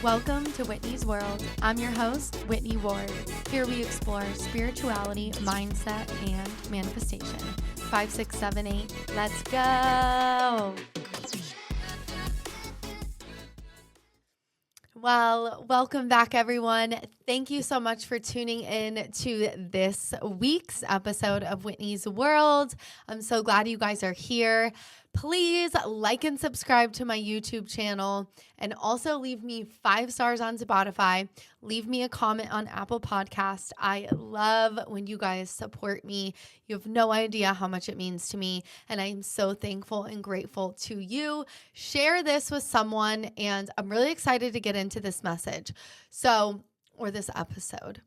Welcome to Whitney's World. I'm your host, Whitney Ward. Here we explore spirituality, mindset, and manifestation. 5, 6, 7, 8. Let's go. Well, welcome back, everyone. Thank you so much for tuning in to this week's episode of Whitney's World. I'm so glad you guys are here. Please like and subscribe to my YouTube channel and also leave me 5 stars on Spotify. Leave me a comment on Apple Podcast. I love when you guys support me. You have no idea how much it means to me, and I'm so thankful and grateful to you. Share this with someone, and I'm really excited to get into this message. Or this episode.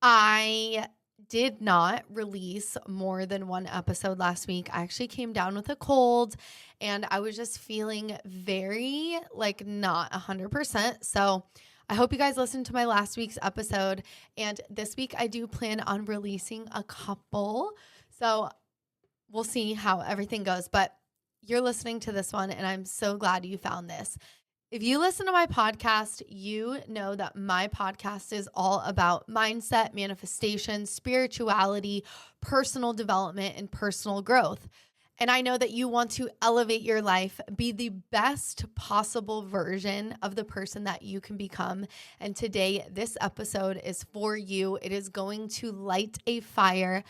I did not release more than one episode last week. I actually came down with a cold and I was just feeling very not 100%. So I hope you guys listened to my last week's episode, and this week I do plan on releasing a couple. So we'll see how everything goes, but you're listening to this one and I'm so glad you found this. If you listen to my podcast, you know that my podcast is all about mindset, manifestation, spirituality, personal development, and personal growth. And I know that you want to elevate your life, be the best possible version of the person that you can become. And today, this episode is for you. It is going to light a fire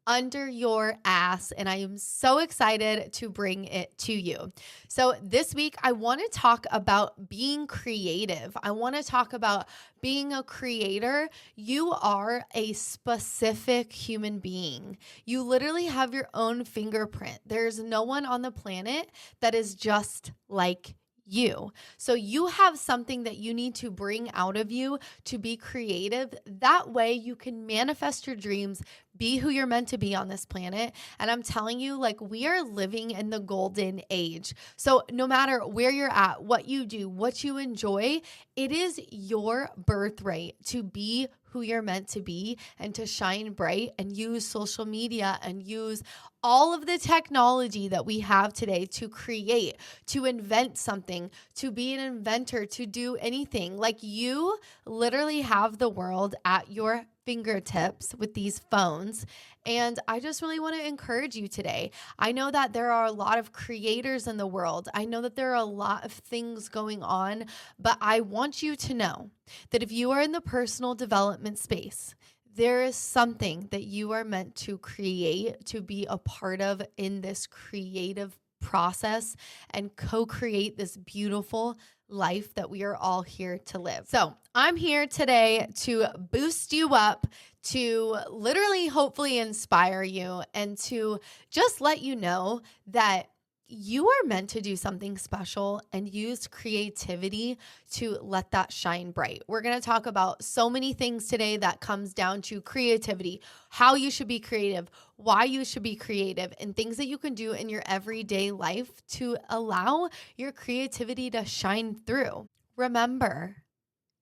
under your ass, and I am so excited to bring it to you. So this week, I want to talk about being creative. I want to talk about being a creator. You are a specific human being. You literally have your own fingerprint. There's no one on the planet that is just like you. So you have something that you need to bring out of you to be creative. That way you can manifest your dreams, be who you're meant to be on this planet. And I'm telling you, we are living in the golden age. So no matter where you're at, what you do, what you enjoy, it is your birthright to be who you're meant to be and to shine bright and use social media and use all of the technology that we have today to create, to invent something, to be an inventor, to do anything. You literally have the world at your fingertips with these phones. And I just really want to encourage you today. I know that there are a lot of creators in the world. I know that there are a lot of things going on, but I want you to know that if you are in the personal development space, there is something that you are meant to create, to be a part of in this creative process and co-create this beautiful life that we are all here to live. So I'm here today to boost you up, to literally hopefully inspire you, and to just let you know that you are meant to do something special and use creativity to let that shine bright. We're going to talk about so many things today that comes down to creativity, how you should be creative, why you should be creative, and things that you can do in your everyday life to allow your creativity to shine through. Remember,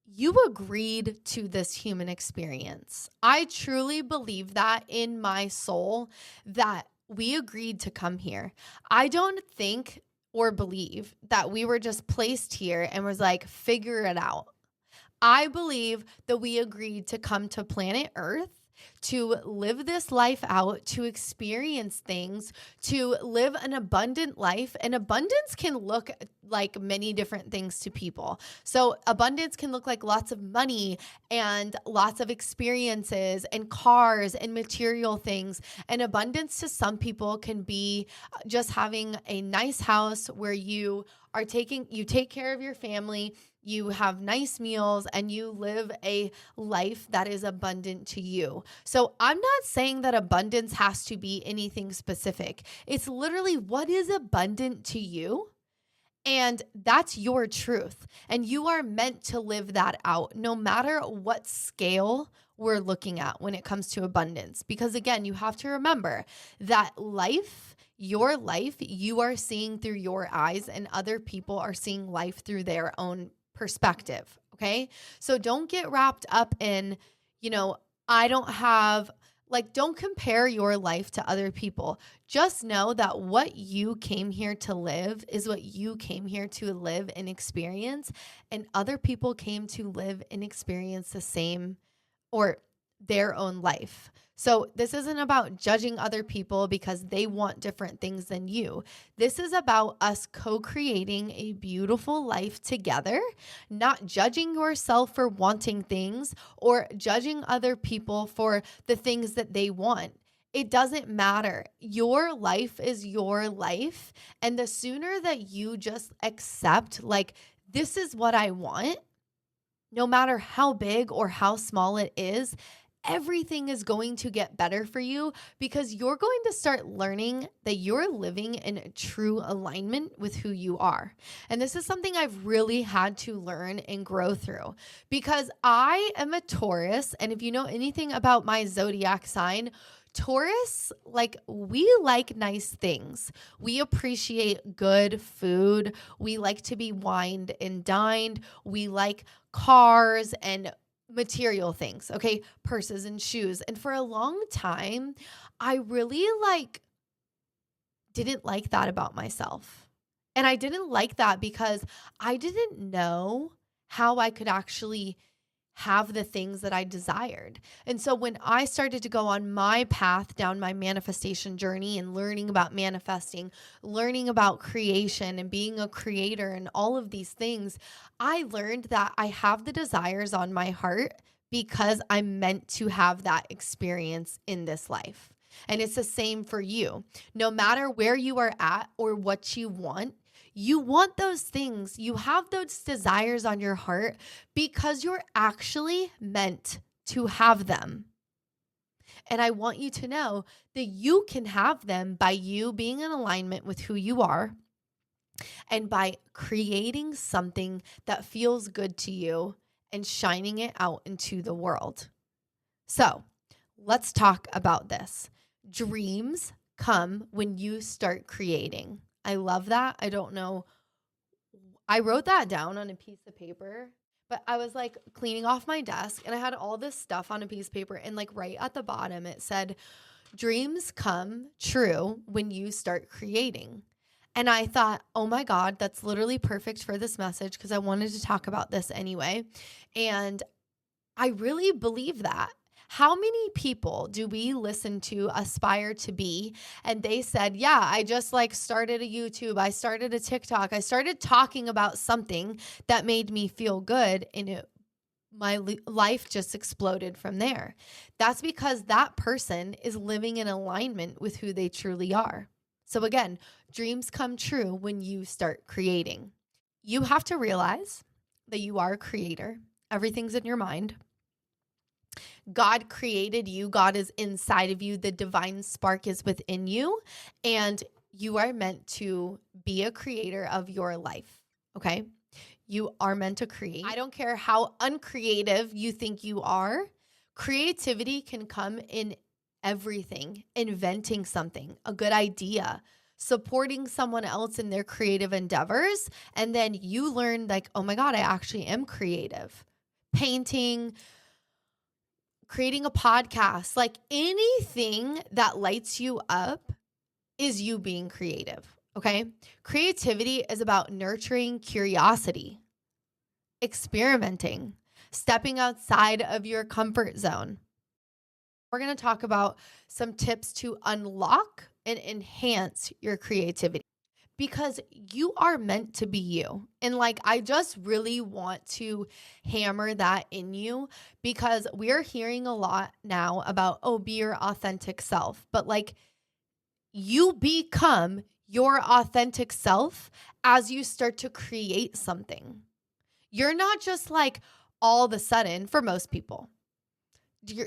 you agreed to this human experience. I truly believe that in my soul, that we agreed to come here. I don't think or believe that we were just placed here and was figure it out. I believe that we agreed to come to planet Earth, to live this life out, to experience things, to live an abundant life. And abundance can look like many different things to people. So abundance can look like lots of money and lots of experiences and cars and material things. And abundance to some people can be just having a nice house where you take care of your family, you have nice meals, and you live a life that is abundant to you. So I'm not saying that abundance has to be anything specific. It's literally what is abundant to you. And that's your truth. And you are meant to live that out no matter what scale we're looking at when it comes to abundance. Because again, you have to remember that your life, you are seeing through your eyes, and other people are seeing life through their own perspective. Okay. So don't get wrapped up in, I don't have Like, don't compare your life to other people. Just know that what you came here to live is what you came here to live and experience. And other people came to live and experience the same or their own life. So this isn't about judging other people because they want different things than you. This is about us co-creating a beautiful life together, not judging yourself for wanting things or judging other people for the things that they want. It doesn't matter. Your life is your life. And the sooner that you just accept, like, this is what I want, no matter how big or how small it is, everything is going to get better for you because you're going to start learning that you're living in true alignment with who you are. And this is something I've really had to learn and grow through because I am a Taurus. And if you know anything about my zodiac sign, Taurus, like, we like nice things. We appreciate good food. We like to be wined and dined. We like cars and material things, okay? Purses and shoes. And for a long time, I really didn't like that about myself. And I didn't like that because I didn't know how I could actually have the things that I desired. And so when I started to go on my path down my manifestation journey and learning about manifesting, learning about creation and being a creator and all of these things, I learned that I have the desires on my heart because I'm meant to have that experience in this life. And it's the same for you. No matter where you are at or what you want those things. You have those desires on your heart because you're actually meant to have them. And I want you to know that you can have them by you being in alignment with who you are and by creating something that feels good to you and shining it out into the world. So let's talk about this. Dreams come when you start creating. I love that. I don't know. I wrote that down on a piece of paper, but I was like cleaning off my desk and I had all this stuff on a piece of paper. And like right at the bottom, it said, dreams come true when you start creating. And I thought, oh my God, that's literally perfect for this message because I wanted to talk about this anyway. And I really believe that. How many people do we listen to aspire to be? And they said, yeah, I just started a YouTube. I started a TikTok. I started talking about something that made me feel good. And my life just exploded from there. That's because that person is living in alignment with who they truly are. So again, dreams come true when you start creating. You have to realize that you are a creator. Everything's in your mind. God created you. God is inside of you. The divine spark is within you. And you are meant to be a creator of your life. Okay? You are meant to create. I don't care how uncreative you think you are. Creativity can come in everything. Inventing something, a good idea, supporting someone else in their creative endeavors. And then you learn oh my God, I actually am creative. Painting, creating a podcast, anything that lights you up is you being creative, okay? Creativity is about nurturing curiosity, experimenting, stepping outside of your comfort zone. We're going to talk about some tips to unlock and enhance your creativity because you are meant to be you. And I just really want to hammer that in you because we're hearing a lot now about, be your authentic self. But you become your authentic self as you start to create something. You're not just all of a sudden, for most people,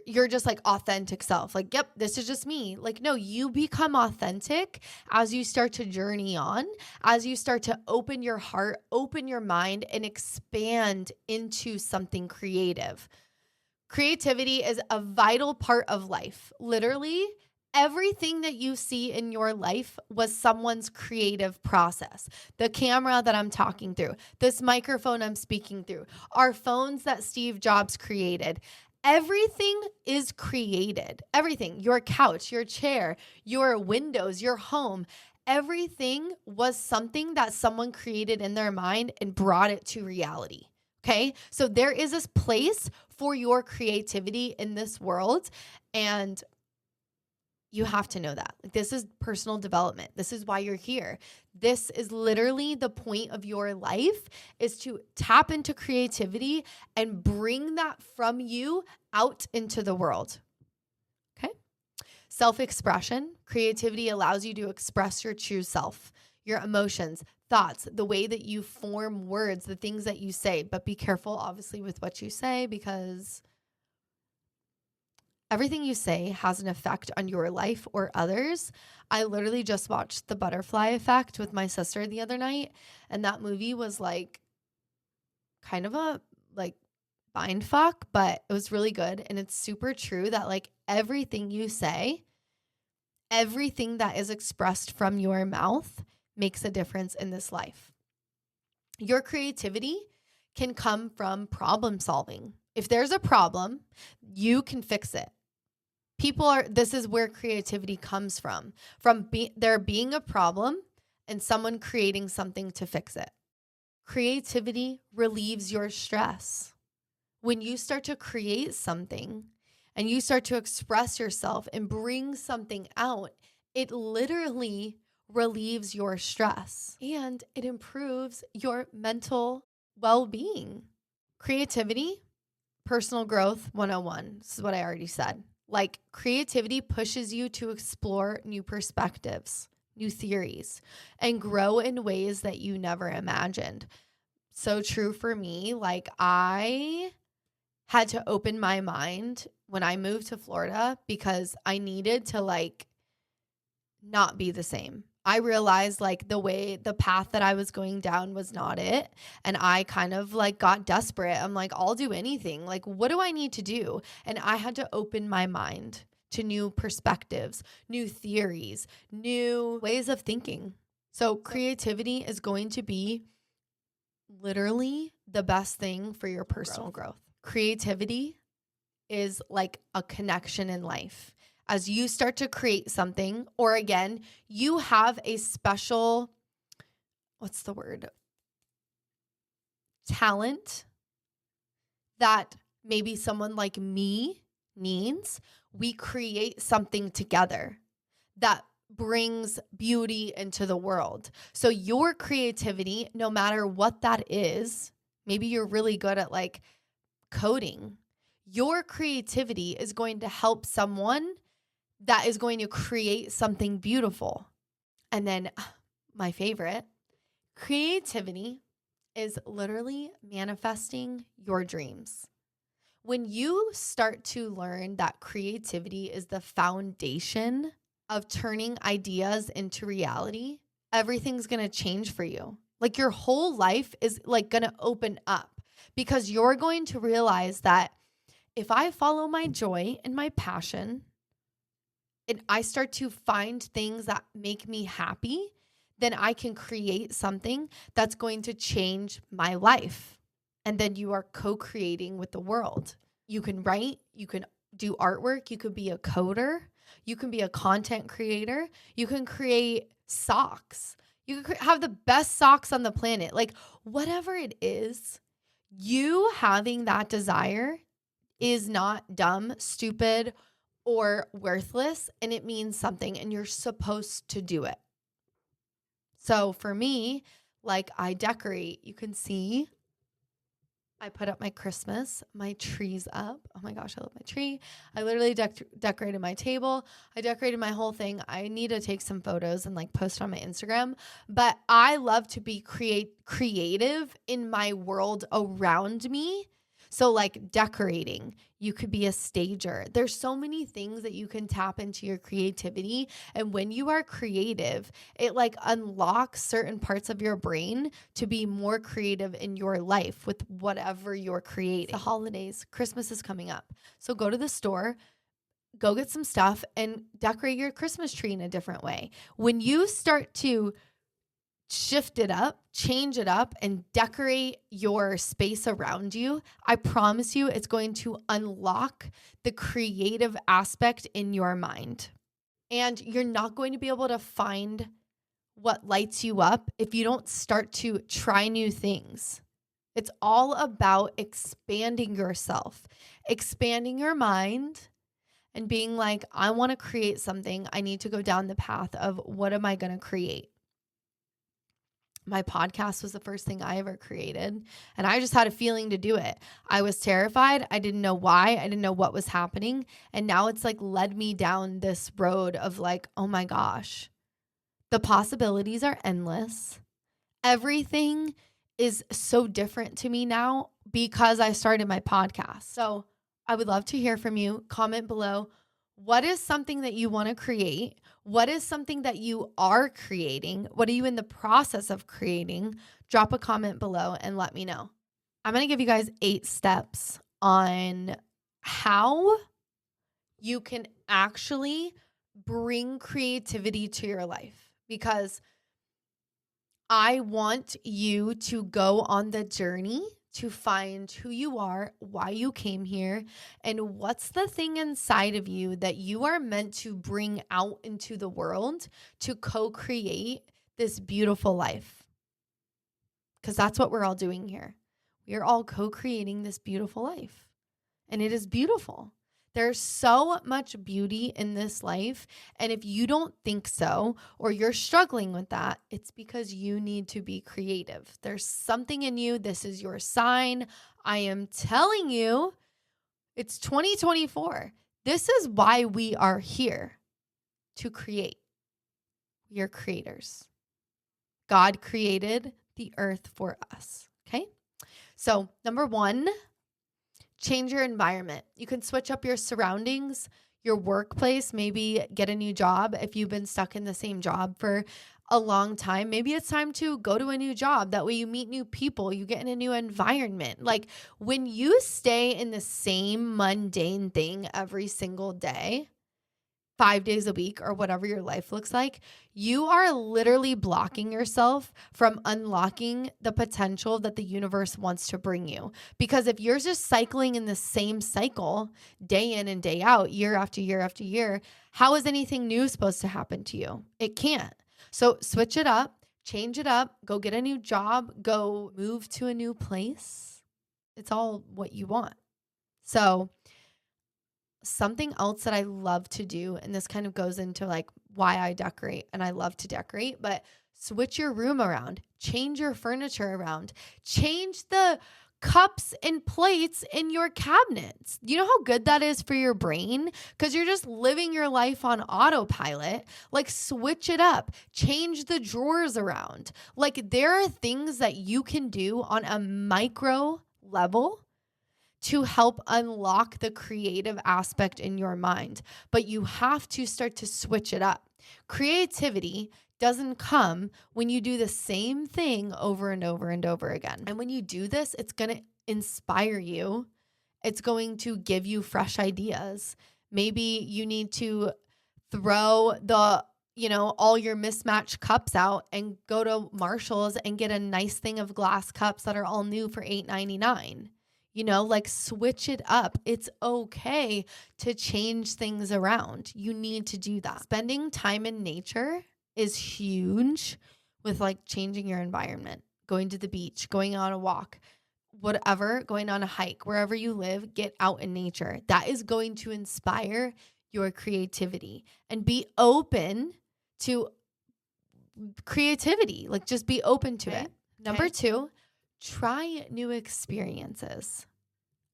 you're just authentic self. Yep, this is just me. No, you become authentic as you start to journey on, as you start to open your heart, open your mind, and expand into something creative. Creativity is a vital part of life. Literally, everything that you see in your life was someone's creative process. The camera that I'm talking through, this microphone I'm speaking through, our phones that Steve Jobs created. Everything is created. Everything, your couch, your chair, your windows, your home, everything was something that someone created in their mind and brought it to reality. Okay. So there is this place for your creativity in this world. And you have to know that. Like, this is personal development. This is why you're here. This is literally the point of your life, is to tap into creativity and bring that from you out into the world. Okay? Self-expression. Creativity allows you to express your true self, your emotions, thoughts, the way that you form words, the things that you say. But be careful, obviously, with what you say, because everything you say has an effect on your life or others. I literally just watched The Butterfly Effect with my sister the other night, and that movie was like kind of a like mind fuck, but it was really good. And it's super true that like everything you say, everything that is expressed from your mouth makes a difference in this life. Your creativity can come from problem solving. If there's a problem, you can fix it. This is where creativity comes from there being a problem and someone creating something to fix it. Creativity relieves your stress. When you start to create something and you start to express yourself and bring something out, it literally relieves your stress and it improves your mental well-being. Creativity, personal growth 101. This is what I already said. Like, creativity pushes you to explore new perspectives, new theories, and grow in ways that you never imagined. So true for me. Like, I had to open my mind when I moved to Florida because I needed to like not be the same. I realized like the path that I was going down was not it. And I kind of like got desperate. I'm like, I'll do anything. Like, what do I need to do? And I had to open my mind to new perspectives, new theories, new ways of thinking. So creativity is going to be literally the best thing for your personal growth. Creativity is like a connection in life. As you start to create something, or again, you have a special, talent that maybe someone like me needs, we create something together that brings beauty into the world. So your creativity, no matter what that is, maybe you're really good at like coding. Your creativity is going to help someone that is going to create something beautiful. And then my favorite, creativity is literally manifesting your dreams. When you start to learn that creativity is the foundation of turning ideas into reality, everything's going to change for you. Like, your whole life is like going to open up because you're going to realize that if I follow my joy and my passion, and I start to find things that make me happy, then I can create something that's going to change my life. And then you are co-creating with the world. You can write, you can do artwork, you could be a coder, you can be a content creator, you can create socks. You can have the best socks on the planet. Like, whatever it is, you having that desire is not dumb, stupid, or worthless, and it means something, and you're supposed to do it. So for me, like, I decorate. You can see I put up my tree's up. Oh my gosh, I love my tree. I literally decorated my table. I decorated my whole thing. I need to take some photos and like post on my Instagram, but I love to be creative in my world around me. So like decorating, you could be a stager. There's so many things that you can tap into your creativity. And when you are creative, it like unlocks certain parts of your brain to be more creative in your life with whatever you're creating. The holidays, Christmas is coming up. So go to the store, go get some stuff and decorate your Christmas tree in a different way. When you start to shift it up, change it up, and decorate your space around you, I promise you it's going to unlock the creative aspect in your mind. And you're not going to be able to find what lights you up if you don't start to try new things. It's all about expanding yourself, expanding your mind, and being like, I want to create something. I need to go down the path of what am I going to create? My podcast was the first thing I ever created, and I just had a feeling to do it. I was terrified. I didn't know why. I didn't know what was happening. And now it's like led me down this road of like, oh my gosh, the possibilities are endless. Everything is so different to me now because I started my podcast. So I would love to hear from you. Comment below. What is something that you want to create? What is something that you are creating? What are you in the process of creating? Drop a comment below and let me know. I'm going to give you guys 8 steps on how you can actually bring creativity to your life, because I want you to go on the journey to find who you are, why you came here, and what's the thing inside of you that you are meant to bring out into the world to co-create this beautiful life. Because that's what we're all doing here. We are all co-creating this beautiful life, and it is beautiful. There's so much beauty in this life. And if you don't think so, or you're struggling with that, it's because you need to be creative. There's something in you. This is your sign. I am telling you, it's 2024. This is why we are here, to create. We are creators. God created the earth for us. Okay. So 1, change your environment. You can switch up your surroundings, your workplace, maybe get a new job. If you've been stuck in the same job for a long time, maybe it's time to go to a new job. That way you meet new people, you get in a new environment. Like when you stay in the same mundane thing every single day, 5 days a week or whatever your life looks like, you are literally blocking yourself from unlocking the potential that the universe wants to bring you. Because if you're just cycling in the same cycle day in and day out, year after year after year, how is anything new supposed to happen to you? It can't. So switch it up, change it up, go get a new job, go move to a new place. It's all what you want. So something else that I love to do, and this kind of goes into like why I decorate, and I love to decorate, but switch your room around, change your furniture around, change the cups and plates in your cabinets. You know how good that is for your brain? Because you're just living your life on autopilot. Like switch it up, change the drawers around. Like there are things that you can do on a micro level to help unlock the creative aspect in your mind. But you have to start to switch it up. Creativity doesn't come when you do the same thing over and over and over again. And when you do this, it's going to inspire you. It's going to give you fresh ideas. Maybe you need to throw all your mismatched cups out and go to Marshall's and get a nice thing of glass cups that are all new for $8.99. Like switch it up. It's okay to change things around. You need to do that. Spending time in nature is huge with like changing your environment, going to the beach, going on a walk, whatever, going on a hike, wherever you live, get out in nature. That is going to inspire your creativity, and be open to creativity. Like just be open to it. Number 2, try new experiences.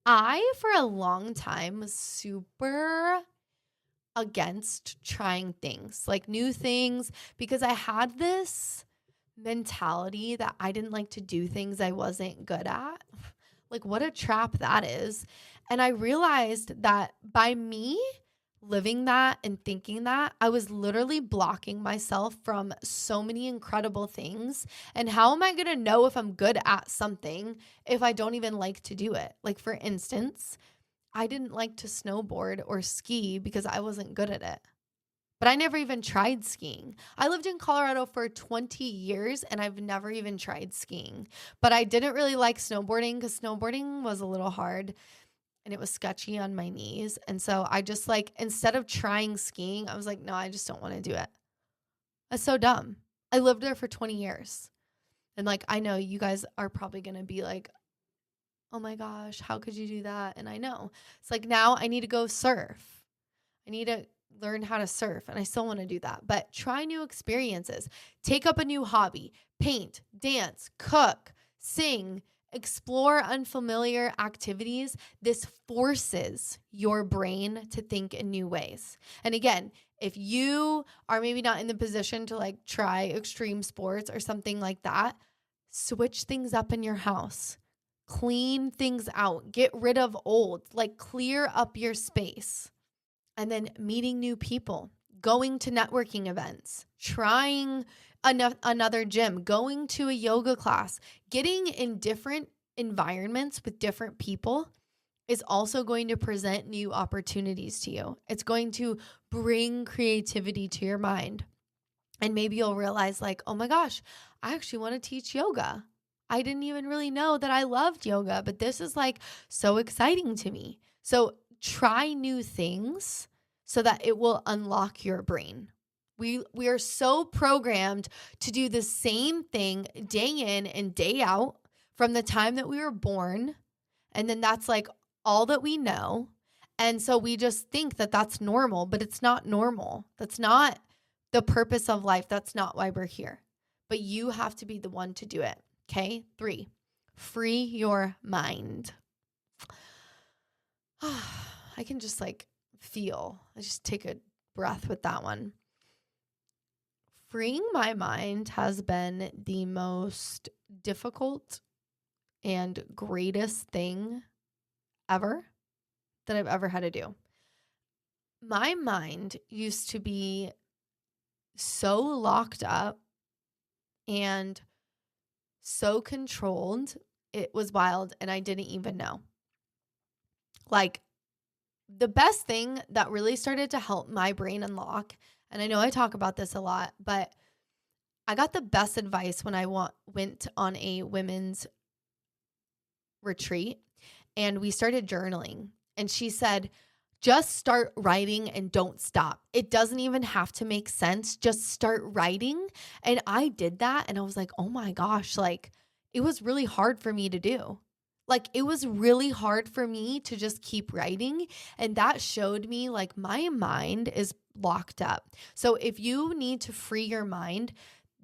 I, for a long time, was super against trying things, like new things, because I had this mentality that I didn't like to do things I wasn't good at. Like what a trap that is. And I realized that by me living that and thinking that, I was literally blocking myself from so many incredible things. And how am I going to know if I'm good at something if I don't even like to do it? Like for instance, I didn't like to snowboard or ski because I wasn't good at it. but I never even tried skiing. I lived in Colorado for 20 years and I've never even tried skiing. But I didn't really like snowboarding because snowboarding was a little hard and it was sketchy on my knees. And so I just like, instead of trying skiing, I was like, no, I just don't want to do it. That's so dumb. I lived there for 20 years. And like, I know you guys are probably going to be like, oh my gosh, how could you do that? And I know. It's like now I need to go surf. I need to learn how to surf and I still want to do that. But try new experiences. Take up a new hobby. Paint, dance, cook, sing, explore unfamiliar activities. This forces your brain to think in new ways. And again, if you are maybe not in the position to like try extreme sports or something like that, switch things up in your house. Clean things out. Get rid of old. Like clear up your space. And then meeting new people, going to networking events, trying another gym, going to a yoga class, getting in different environments with different people is also going to present new opportunities to you. It's going to bring creativity to your mind. And maybe you'll realize like, oh my gosh, I actually want to teach yoga. I didn't even really know that I loved yoga, but this is like so exciting to me. So try new things so that it will unlock your brain. We are so programmed to do the same thing day in and day out from the time that we were born. And then that's like all that we know. And so we just think that that's normal, but it's not normal. That's not the purpose of life. That's not why we're here. But you have to be the one to do it. Okay? 3, free your mind. I can just like feel. I just take a breath with that one. Freeing my mind has been the most difficult and greatest thing ever that I've ever had to do. My mind used to be so locked up and so controlled. It was wild and I didn't even know. Like the best thing that really started to help my brain unlock, and I know I talk about this a lot, but I got the best advice when I went on a women's retreat and we started journaling. And she said, just start writing and don't stop. It doesn't even have to make sense. Just start writing. And I did that and I was like, oh my gosh, like it was really hard for me to do. Like it was really hard for me to just keep writing. And that showed me like my mind is locked up. So if you need to free your mind,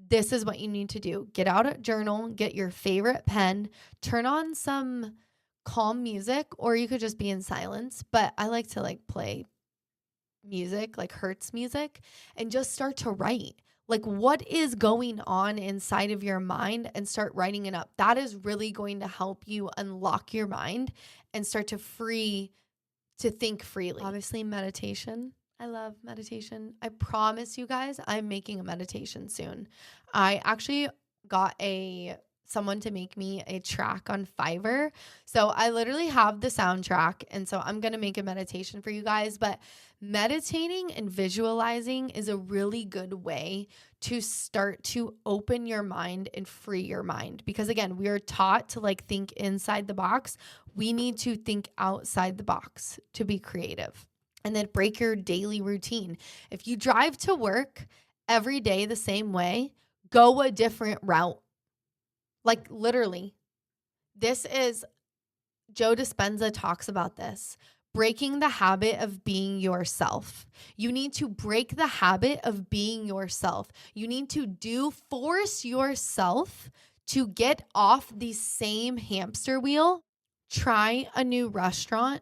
this is what you need to do. Get out a journal, get your favorite pen, turn on some calm music, or you could just be in silence. But I like to like play music, like Hertz music, and just start to write. Like what is going on inside of your mind and start writing it up. That is really going to help you unlock your mind and start to think freely. Obviously, meditation. I love meditation. I promise you guys, I'm making a meditation soon. I actually got someone to make me a track on Fiverr. So I literally have the soundtrack. And so I'm going to make a meditation for you guys. But meditating and visualizing is a really good way to start to open your mind and free your mind. Because again, we are taught to like think inside the box. We need to think outside the box to be creative. And then break your daily routine. If you drive to work every day the same way, go a different route. Like literally, Joe Dispenza talks about this. Breaking the habit of being yourself. You need to break the habit of being yourself. You need to force yourself to get off the same hamster wheel. Try a new restaurant.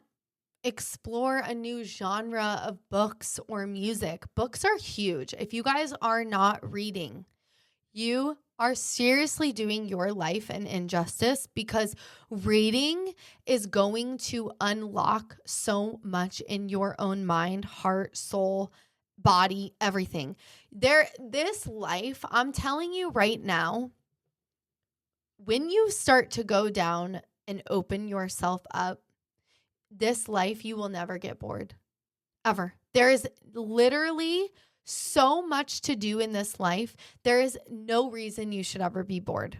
Explore a new genre of books or music. Books are huge. If you guys are not reading, you are seriously doing your life an injustice because reading is going to unlock so much in your own mind, heart, soul, body, everything. This life, I'm telling you right now, when you start to go down and open yourself up, this life, you will never get bored. Ever. There is literally so much to do in this life. There is no reason you should ever be bored.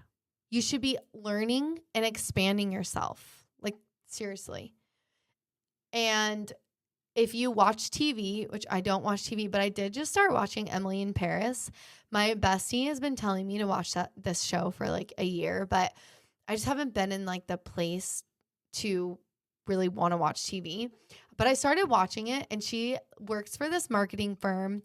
You should be learning and expanding yourself. Like, seriously. And if you watch TV, which I don't watch TV, but I did just start watching Emily in Paris. My bestie has been telling me to watch this show for like a year, but I just haven't been in like the place to really want to watch TV. But I started watching it, and she works for this marketing firm,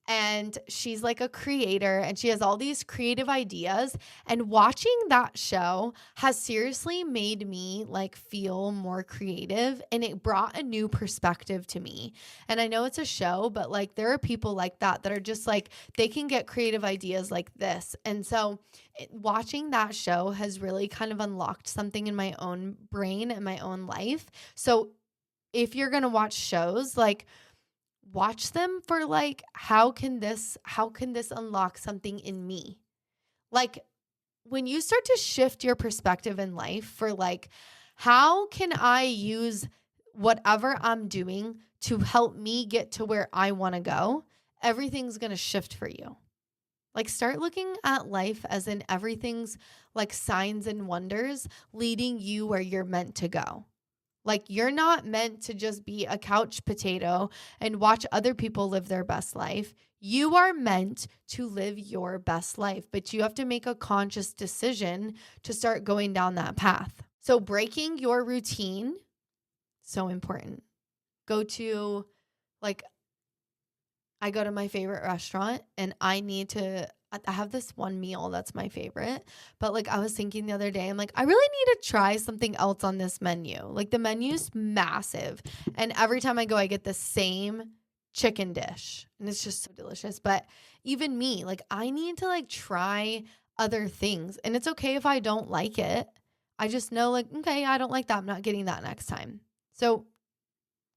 and she's like a creator, and she has all these creative ideas. And watching that show has seriously made me like feel more creative, and it brought a new perspective to me. And I know it's a show, but like there are people like that are just like, they can get creative ideas like this. And so watching that show has really kind of unlocked something in my own brain and my own life. So if you're going to watch shows, like, watch them for like, how can this unlock something in me? Like, when you start to shift your perspective in life for like, how can I use whatever I'm doing to help me get to where I want to go? Everything's going to shift for you. Like, start looking at life as in everything's like signs and wonders leading you where you're meant to go. Like, you're not meant to just be a couch potato and watch other people live their best life. You are meant to live your best life, but you have to make a conscious decision to start going down that path. So breaking your routine, so important. I go to my favorite restaurant, and I have this one meal that's my favorite, but like I was thinking the other day, I'm like, I really need to try something else on this menu. Like, the menu's massive, and every time I go, I get the same chicken dish, and it's just so delicious. But even me, like, I need to like try other things, and it's okay if I don't like it. I just know like, okay, I don't like that. I'm not getting that next time. So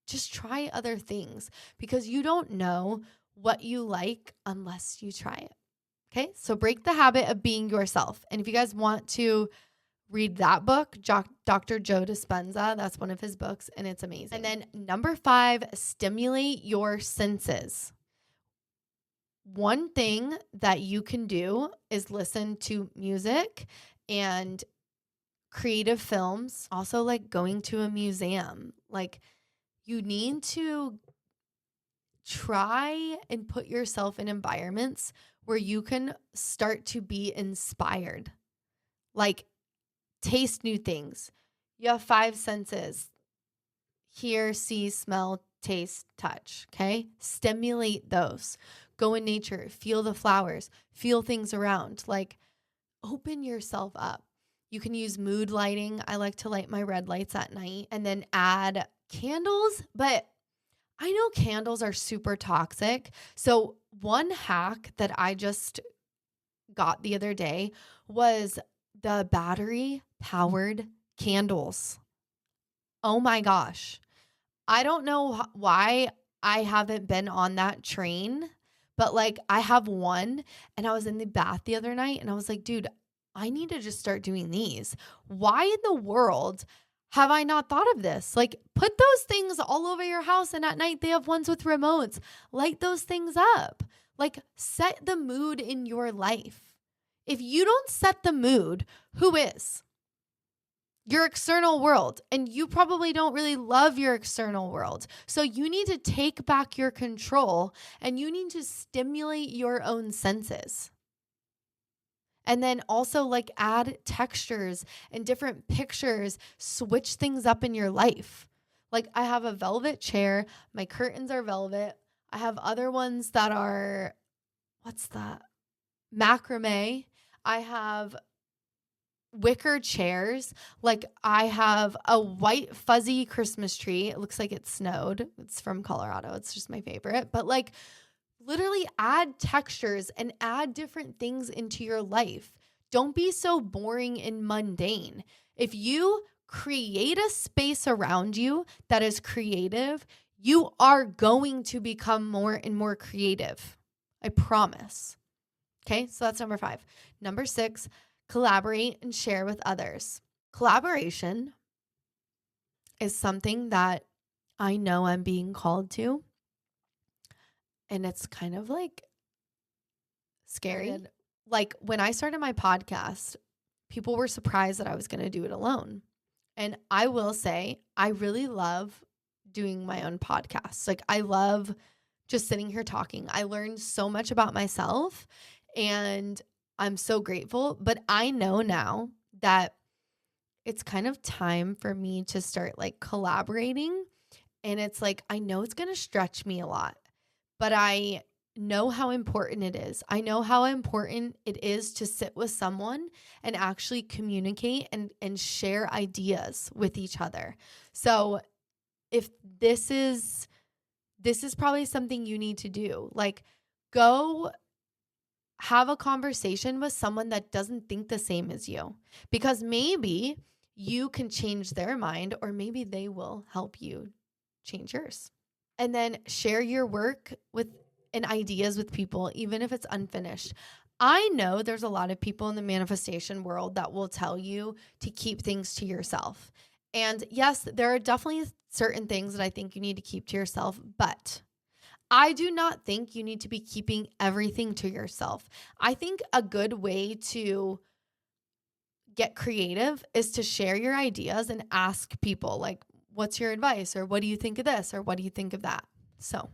just try other things, because you don't know what you like unless you try it. Okay, so break the habit of being yourself. And if you guys want to read that book, Dr. Joe Dispenza, that's one of his books, and it's amazing. And then number 5, stimulate your senses. One thing that you can do is listen to music and creative films, also like going to a museum. Like, you need to try and put yourself in environments where you can start to be inspired. Like, taste new things. You have 5 senses: hear, see, smell, taste, touch. Okay? Stimulate those. Go in nature, feel the flowers, feel things around. Like, open yourself up. You can use mood lighting. I like to light my red lights at night and then add candles, but I know candles are super toxic. So one hack that I just got the other day was the battery powered candles. Oh my gosh. I don't know why I haven't been on that train, but like, I have one, and I was in the bath the other night and I was like, dude, I need to just start doing these. Why in the world have I not thought of this? Like, put those things all over your house, and at night they have ones with remotes. Light those things up. Like, set the mood in your life. If you don't set the mood, who is? Your external world. And you probably don't really love your external world. So you need to take back your control, and you need to stimulate your own senses. And then also like add textures and different pictures, switch things up in your life. Like, I have a velvet chair. My curtains are velvet. I have other ones that are, what's that? Macrame. I have wicker chairs. Like, I have a white fuzzy Christmas tree. It looks like it snowed. It's from Colorado. It's just my favorite. But like, literally add textures and add different things into your life. Don't be so boring and mundane. If you create a space around you that is creative, you are going to become more and more creative. I promise. Okay, so that's number 5. Number 6, collaborate and share with others. Collaboration is something that I know I'm being called to. and it's kind of like scary. Like when I started my podcast, people were surprised that I was going to do it alone. And I will say, I really love doing my own podcasts. Like I love just sitting here talking. I learned so much about myself and I'm so grateful. But I know now that it's kind of time for me to start like collaborating. And it's like, I know it's going to stretch me a lot, but I know how important it is. I know how important it is to sit with someone and actually communicate and share ideas with each other. So if this is probably something you need to do, like go have a conversation with someone that doesn't think the same as you, because maybe you can change their mind, or maybe they will help you change yours. And then share your work with and ideas with people, even if it's unfinished. I know there's a lot of people in the manifestation world that will tell you to keep things to yourself. And yes, there are definitely certain things that I think you need to keep to yourself, but I do not think you need to be keeping everything to yourself. I think a good way to get creative is to share your ideas and ask people, like, what's your advice? Or what do you think of this? Or what do you think of that? So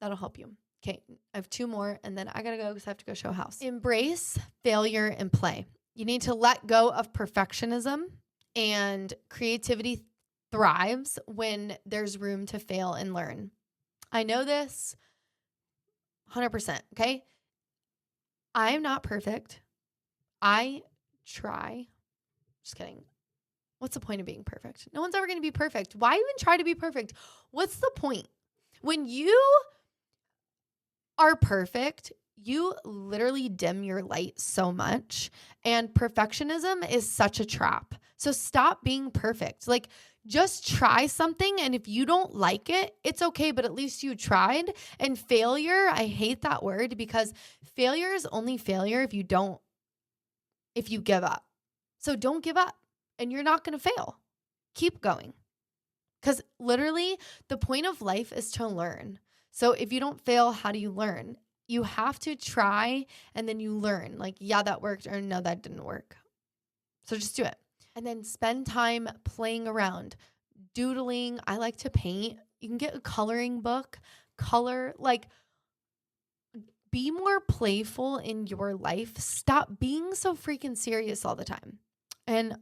that'll help you. Okay, I have 2 more and then I gotta go because I have to go show a house. Embrace failure and play. You need to let go of perfectionism, and creativity thrives when there's room to fail and learn. I know this 100%, okay? I'm not perfect. I try. Just kidding. What's the point of being perfect? No one's ever going to be perfect. Why even try to be perfect? What's the point? When you are perfect, you literally dim your light so much. And perfectionism is such a trap. So stop being perfect. Like, just try something. And if you don't like it, it's okay. But at least you tried. And failure, I hate that word, because failure is only failure if you give up. So don't give up, and you're not going to fail. Keep going. Because literally the point of life is to learn. So if you don't fail, how do you learn? You have to try and then you learn. Like, yeah, that worked, or no, that didn't work. So just do it. And then spend time playing around, doodling. I like to paint. You can get a coloring book, be more playful in your life. Stop being so freaking serious all the time. And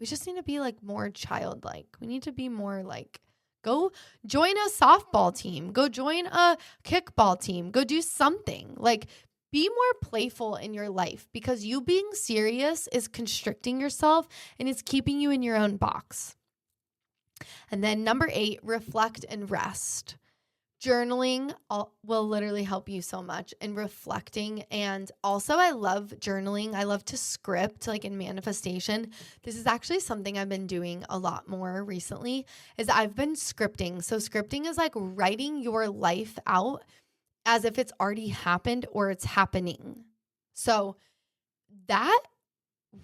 we just need to be like more childlike. We need to be more like, go join a softball team, go join a kickball team, go do something. Like, be more playful in your life, because you being serious is constricting yourself and it's keeping you in your own box. And then number 8, reflect and rest. Journaling will literally help you so much, and reflecting. And also, I love journaling. I love to script, like in manifestation. This is actually something I've been doing a lot more recently, is I've been scripting. So scripting is like writing your life out as if it's already happened or it's happening. So that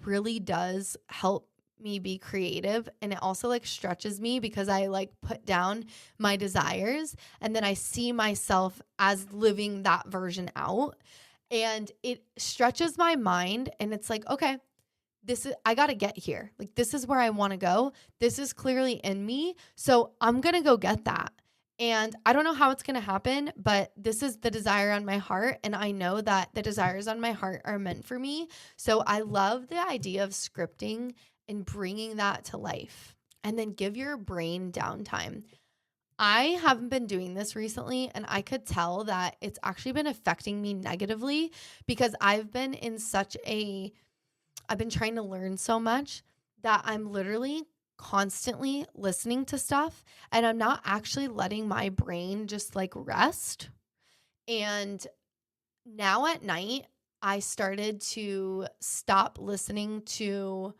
really does help me be creative, and it also like stretches me, because I like put down my desires and then I see myself as living that version out, and it stretches my mind, and it's like, okay, I got to get here. Like, this is where I want to go. This is clearly in me. So I'm going to go get that. And I don't know how it's going to happen, but this is the desire on my heart. And I know that the desires on my heart are meant for me. So I love the idea of scripting and bringing that to life. And then give your brain downtime. I haven't been doing this recently, and I could tell that it's actually been affecting me negatively, because I've been trying to learn so much that I'm literally constantly listening to stuff, and I'm not actually letting my brain just like rest. And now at night, I started to stop listening to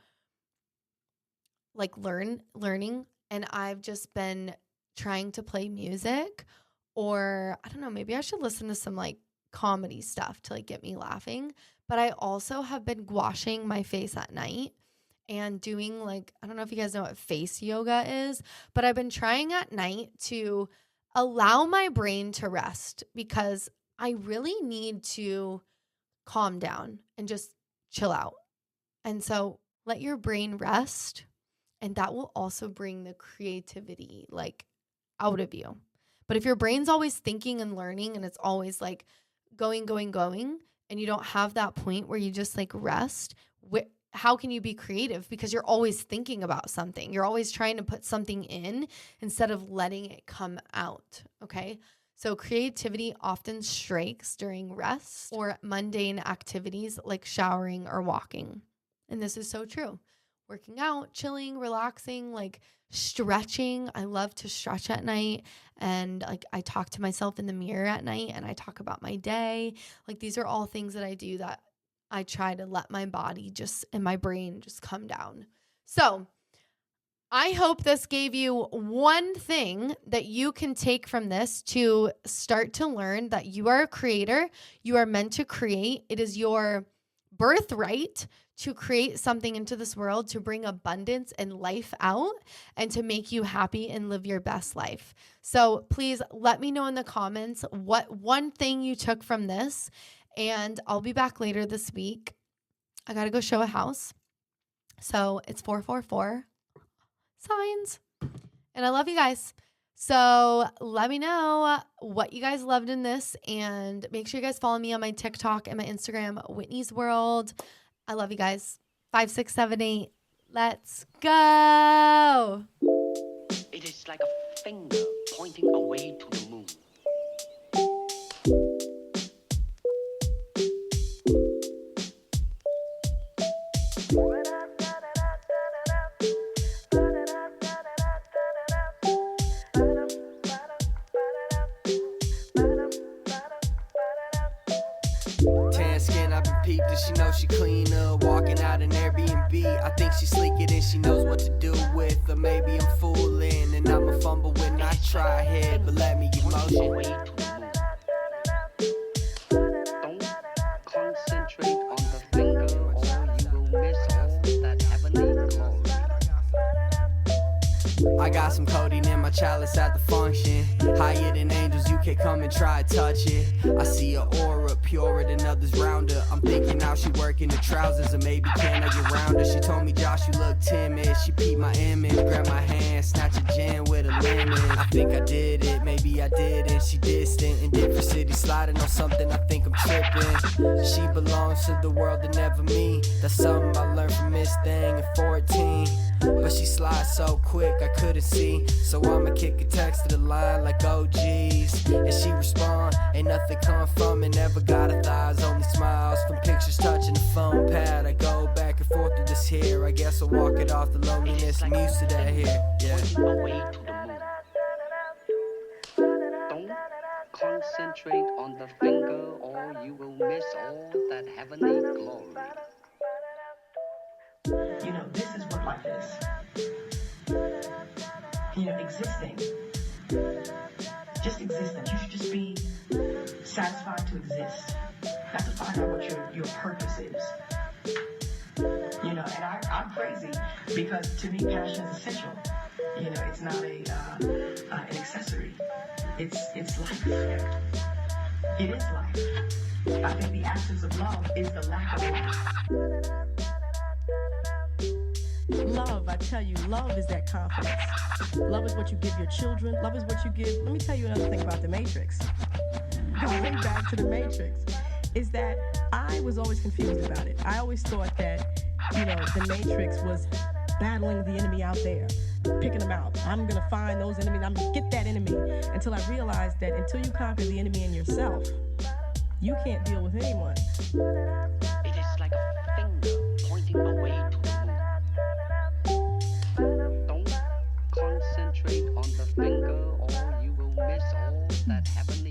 like learning, and I've just been trying to play music, or I don't know, maybe I should listen to some like comedy stuff to like get me laughing. But I also have been washing my face at night and doing like, I don't know if you guys know what face yoga is, but I've been trying at night to allow my brain to rest because I really need to calm down and just chill out. And so let your brain rest, and that will also bring the creativity like out of you. But if your brain's always thinking and learning and it's always like going, and you don't have that point where you just like rest, how can you be creative? Because you're always thinking about something. You're always trying to put something in instead of letting it come out, okay? So creativity often strikes during rest or mundane activities like showering or walking. And this is so true. Working out, chilling, relaxing, like stretching. I love to stretch at night, and like I talk to myself in the mirror at night and I talk about my day. Like these are all things that I do that I try to let my body just and my brain just come down. So I hope this gave you one thing that you can take from this to start to learn that you are a creator. You are meant to create. It is your birthright to create something into this world, to bring abundance and life out, and to make you happy and live your best life. So please let me know in the comments what one thing you took from this, and I'll be back later this week. I got to go show a house. So it's 444 signs, and I love you guys. So let me know what you guys loved in this, and make sure you guys follow me on my TikTok and my Instagram, Whitney's World. I love you guys. 5, 6, 7, 8. Let's go. It is like a finger pointing away to the moon. Does she know she clean up, walking out an Airbnb? I think she sleek it and she knows what to do with her. Maybe I'm fooling and I'm a fumble when I try ahead, but let me get motion. Don't concentrate on the finger or you will miss all that heavenly glory. I got some codeine in my chalice at the function. Higher than angels, you can't come and try to touch it. I see her aura, purer than others round her. I'm thinking now she working the trousers, or maybe can I get round her? She told me, Josh, you look timid. She peeped my image, grabbed my hand, snatch a gin with a lemon. I think I did it, maybe I didn't. She distant in different cities, sliding on something, I think I'm tripping. She belongs to the world and never me. That's something I learned from Miss Thing at 14. But she slides so quick, I couldn't see. So I'ma kick a text to the line like OGs. And she respond, ain't nothing come from it. Never got her thighs, only smiles from pictures touching the phone pad. I go back and forth with this here. I guess I'll walk it off the loneliness. I'm used to that here. Yeah. Away to the moon. Don't concentrate on the finger or you will miss all that heavenly glory. You know, this is what life is. You know, existing. Just existence. You should just be satisfied to exist. Not to find out what your purpose is. You know, and I'm crazy because to me passion is essential. You know, it's not an accessory. It's life. It is life. I think the absence of love is the lack of life. Love, I tell you, love is that confidence. Love is what you give your children. Love is what you give. Let me tell you another thing about the Matrix. Going back to the Matrix, is that I was always confused about it. I always thought that, you know, the Matrix was battling the enemy out there, picking them out. I'm going to find those enemies. I'm going to get that enemy. Until I realized that until you conquer the enemy in yourself, you can't deal with anyone. It is like a finger pointing away to the moon. Don't concentrate on the finger or you will miss all that heavenly